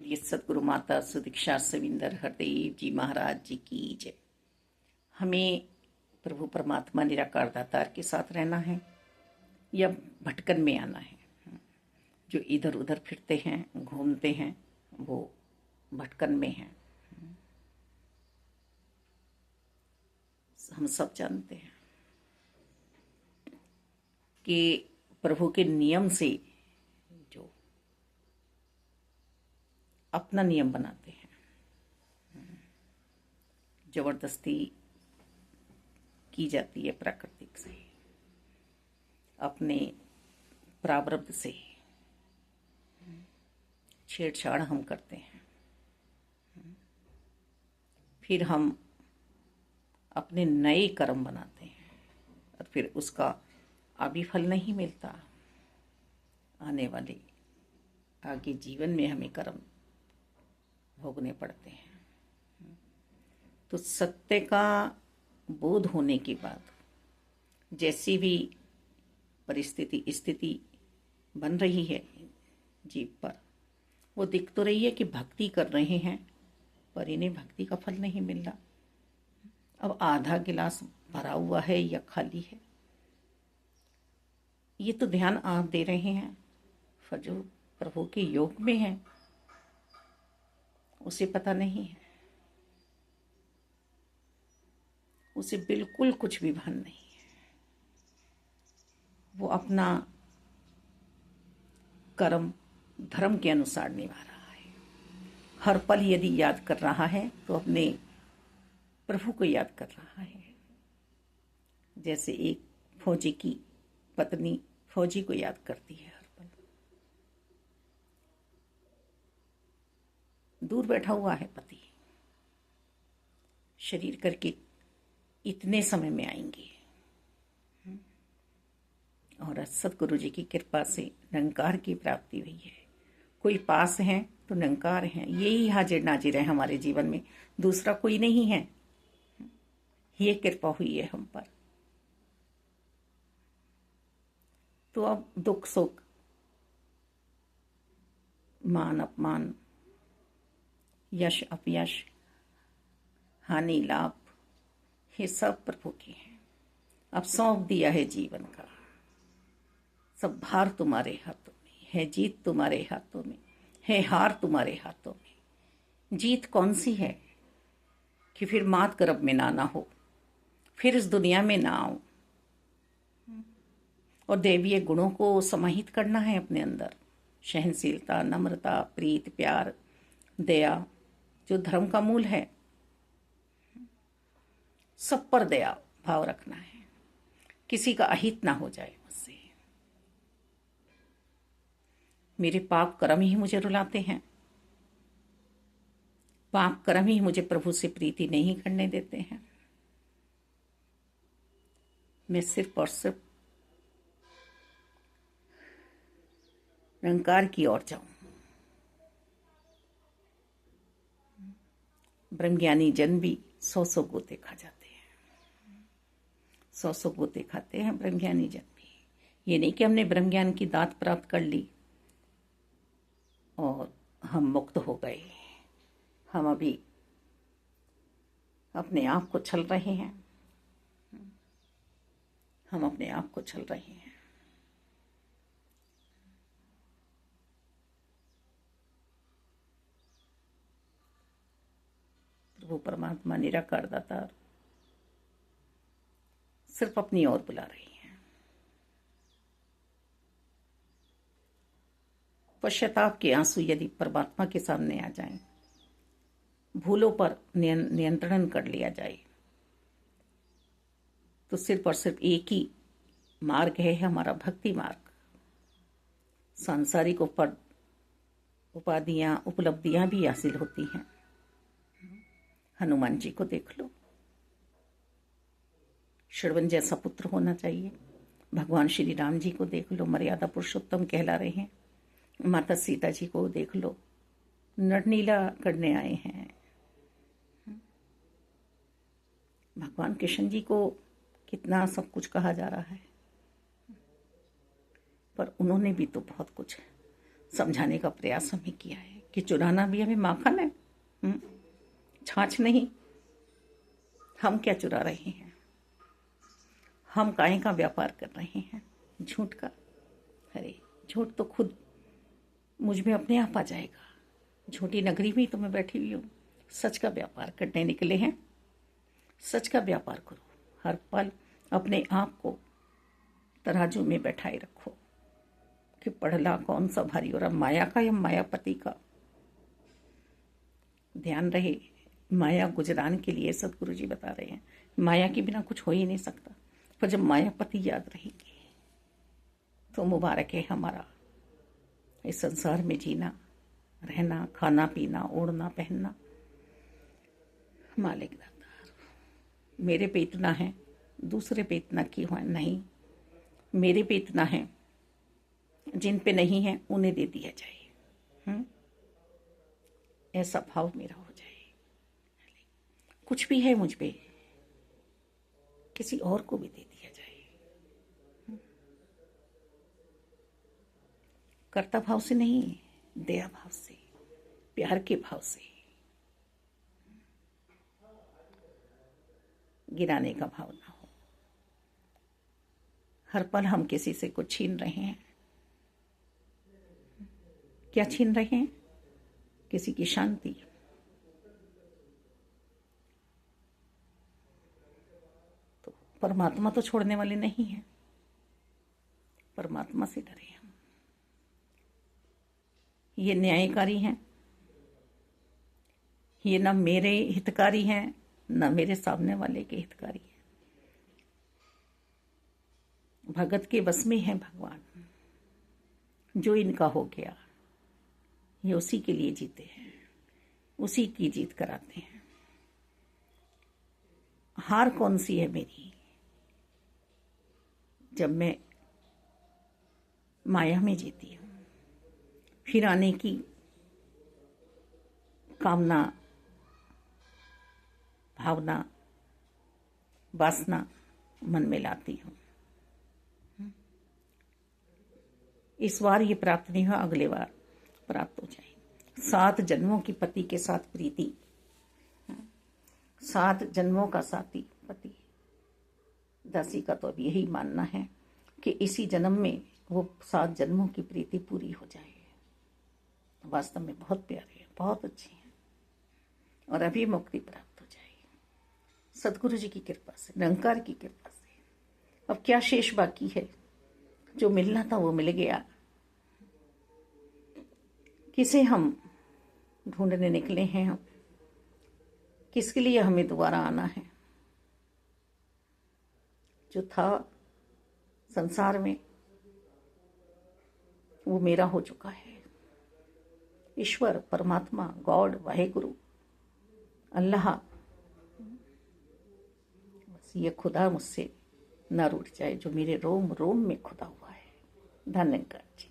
ये सदगुरु माता सुदीक्षा सविंदर हरदेव जी महाराज जी की जय। हमें प्रभु परमात्मा निराकार दातार के साथ रहना है या भटकन में आना है। जो इधर उधर फिरते हैं, घूमते हैं, वो भटकन में हैं। हम सब जानते हैं कि प्रभु के नियम से जो अपना नियम बनाते हैं, जबरदस्ती की जाती है प्राकृतिक से, अपने प्रारब्ध से छेड़छाड़ हम करते हैं। फिर हम अपने नए कर्म बनाते हैं और फिर उसका अभी फल नहीं मिलता। आने वाले आगे जीवन में हमें कर्म भोगने पड़ते हैं। तो सत्य का बोध होने के बाद जैसी भी परिस्थिति स्थिति बन रही है जीव पर, वो दिख तो रही है कि भक्ति कर रहे हैं, पर इन्हें भक्ति का फल नहीं मिल रहा। अब आधा गिलास भरा हुआ है या खाली है, ये तो ध्यान आप दे रहे हैं। पर जो प्रभु के योग में है उसे पता नहीं है, उसे बिल्कुल कुछ भी भान नहीं है। वो अपना कर्म धर्म के अनुसार निभा रहा है। हर पल यदि याद कर रहा है तो अपने प्रभु को याद कर रहा है। जैसे एक फौजी की पत्नी फौजी को याद करती है हर पल। दूर बैठा हुआ है पति, शरीर करके इतने समय में आएंगे। और सतगुरु जी की कृपा से निरंकार की प्राप्ति हुई है। कोई पास है तो निरंकार है, यही हाजिर नाजिर है हमारे जीवन में, दूसरा कोई नहीं है। ये कृपा हुई है हम पर। तो अब दुख सुख, मान अपमान, यश अपयश, हानि लाभ, ये सब प्रभु के हैं। अब सौंप दिया है जीवन का, सब भार तुम्हारे हाथों में है, जीत तुम्हारे हाथों में है, हार तुम्हारे हाथों में। जीत कौन सी है कि फिर मात गर्भ में ना हो, फिर इस दुनिया में ना आओ और दैवीय गुणों को समाहित करना है अपने अंदर। सहनशीलता, नम्रता, प्रीत, प्यार, दया, जो धर्म का मूल है, सब पर दया भाव रखना है। किसी का अहित ना हो जाए मुझसे। मेरे पाप कर्म ही मुझे रुलाते हैं, पाप कर्म ही मुझे प्रभु से प्रीति नहीं करने देते हैं। मैं सिर्फ और सिर्फ निरंकार की ओर जाऊं। ब्रह्मज्ञानी जन भी 100 गोते खा जाते हैं, 100 गोते खाते हैं ब्रह्मज्ञानी जन भी। ये नहीं कि हमने ब्रह्मज्ञान की दात प्राप्त कर ली और हम मुक्त हो गए। हम अभी अपने आप को छल रहे हैं, हम अपने आप को छल रहे हैं। प्रभु परमात्मा निराकार दातार सिर्फ अपनी ओर बुला रही हैं। पश्चाताप के आंसू यदि परमात्मा के सामने आ जाएं, भूलों पर नियंत्रण कर लिया जाए, तो सिर्फ और सिर्फ एक ही मार्ग है हमारा भक्ति मार्ग। सांसारिक उपाधियां उपलब्धियां भी हासिल होती हैं। हनुमान जी को देख लो, श्रवण जैसा पुत्र होना चाहिए। भगवान श्री राम जी को देख लो, मर्यादा पुरुषोत्तम कहला रहे हैं। माता सीता जी को देख लो, नरनीला करने आए हैं। भगवान कृष्ण जी को कितना सब कुछ कहा जा रहा है, पर उन्होंने भी तो बहुत कुछ समझाने का प्रयास हमें किया है कि चुराना भी हमें माखन है, छाछ नहीं। हम क्या चुरा रहे हैं? हम काय का व्यापार कर रहे हैं? झूठ का। अरे झूठ तो खुद मुझ में अपने आप आ जाएगा। झूठी नगरी में तो मैं बैठी हुई हूँ। सच का व्यापार करने निकले हैं। सच का व्यापार करो। हर पल अपने आप को तराजू में बैठाए रखो कि पड़ला कौन सा भारी हो रहा, माया का या मायापति का। ध्यान रहे, माया गुजरान के लिए सदगुरु जी बता रहे हैं। माया के बिना कुछ हो ही नहीं सकता, पर जब मायापति याद रहेंगे तो मुबारक है हमारा इस संसार में जीना, रहना, खाना पीना, ओढ़ना पहनना। मालिक दातार, मेरे पे इतना है, दूसरे पे इतना क्यों है? नहीं, मेरे पे इतना है, जिन पे नहीं है उन्हें दे दिया जाए। ऐसा भाव मेरा हो जाए। कुछ भी है मुझ पे, किसी और को भी दे दिया जाए। कर्ता भाव से नहीं, दया भाव से, प्यार के भाव से, गिराने का भाव ना हो। हर पल हम किसी से कुछ छीन रहे हैं। क्या छीन रहे हैं? किसी की शांति। तो परमात्मा तो छोड़ने वाले नहीं हैं। परमात्मा से डरे हम। ये न्यायकारी हैं, ये ना मेरे हितकारी हैं, ना मेरे सामने वाले के हितकारी हैं। भगत के बस में है भगवान। जो इनका हो गया, ये उसी के लिए जीते हैं, उसी की जीत कराते हैं। हार कौन सी है मेरी? जब मैं माया में जीती हूँ, फिर आने की कामना, भावना, वासना मन में लाती हूँ। इस बार ये प्राप्त नहीं हुआ, अगले बार प्राप्त हो जाए। 7 जन्मों की पति के साथ प्रीति, 7 जन्मों का साथी पति। दासी का तो अब यही मानना है कि इसी जन्म में वो 7 जन्मों की प्रीति पूरी हो जाए। वास्तव में बहुत प्यारे हैं, बहुत अच्छे हैं, और अभी मुक्ति प्राप्त हो जाए सदगुरु जी की कृपा से, निरंकार की कृपा से। अब क्या शेष बाकी है? जो मिलना था वो मिल गया। किसे हम ढूंढने निकले हैं? हम किसके लिए हमें दोबारा आना है? जो था संसार में वो मेरा हो चुका है। ईश्वर, परमात्मा, गॉड, वाहेगुरु, अल्लाह, बस ये खुदा मुझसे न रूठ जाए जो मेरे रोम रोम में खुदा हुआ है। धन्यवाद जी।